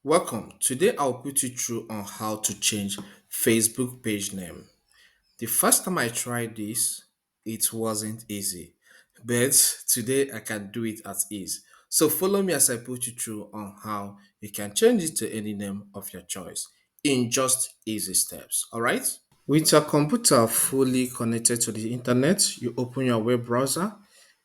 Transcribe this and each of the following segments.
Welcome. Today I'll put you through on how to change Facebook page name. The first time I tried this, it wasn't easy, but today I can do it at ease. So follow me as I put you through on how you can change it to any name of your choice in just easy steps. All right? With your computer fully connected to the internet, you open your web browser.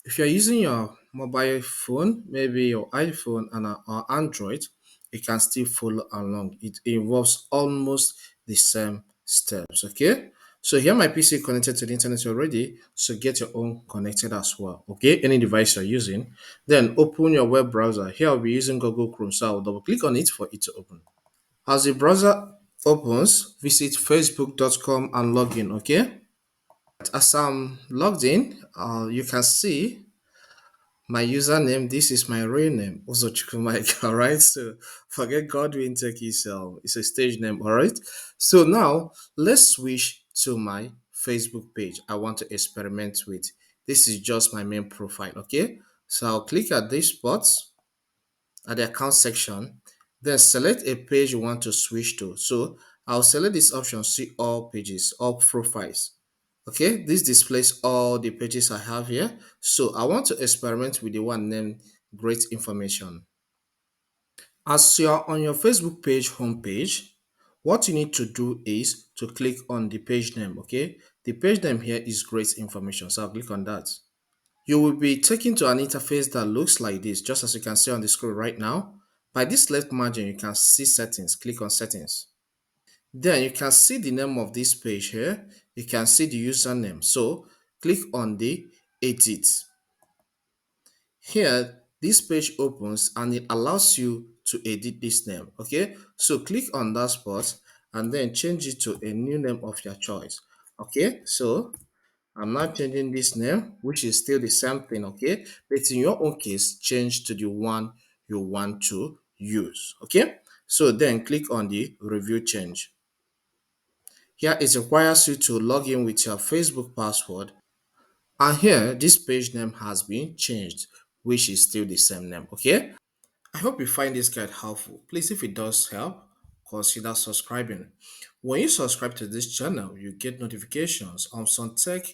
If you're using your mobile phone, maybe your iPhone or Android, you can still follow along. It involves almost the same steps. Okay. So here my PC connected to the internet already. So get your own connected as well. Okay. Any device you're using. Then open your web browser. Here I'll be using Google Chrome. So I'll double click on it for it to open. As the browser opens, visit facebook.com and log in, okay? As I'm logged in, you can see my username. This is my real name, Ozochukwu Mike, all right? So forget Godwin Tech it's a stage name, all right? So now let's switch to my Facebook page I want to experiment with. This is just my main profile, okay? So I'll click at this spot at the account section, then select a page you want to switch to. So I'll select this option, see all pages, all profiles. Okay, this displays all the pages I have here. So I want to experiment with the one named Great Information. As you're on your Facebook page homepage, what you need to do is to click on the page name. Okay, the page name here is Great Information. So I'll click on that. You will be taken to an interface that looks like this, just as you can see on the screen right now. By this left margin, you can see settings. Click on settings. Then you can see the name of this page here. You can see the username. So click on the edit. Here, this page opens and it allows you to edit this name. Okay, so click on that spot and then change it to a new name of your choice. Okay, so I'm not changing this name, which is still the same thing, okay? But in your own case, change to the one you want to use, okay? So then click on the review change. Here it requires you to log in with your Facebook password. And here, this page name has been changed, which is still the same name, okay? I hope you find this guide helpful. Please, if it does help, consider subscribing. When you subscribe to this channel, you get notifications on some tech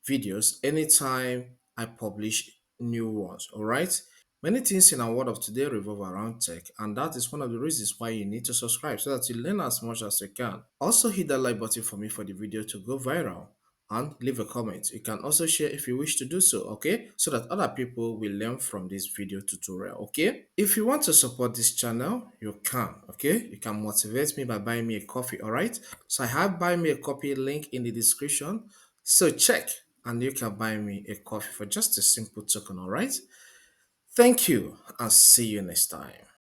videos anytime I publish new ones. All right. Many things in our world of today revolve around tech, and that is one of the reasons why you need to subscribe so that you learn as much as you can. Also, hit that like button for me for the video to go viral and leave a comment. You can also share if you wish to do so, okay? So that other people will learn from this video tutorial, okay? If you want to support this channel, you can, okay? You can motivate me by buying me a coffee, all right? So I have buy me a copy link in the description. So check and you can buy me a coffee for just a simple token, all right? Thank you and see you next time.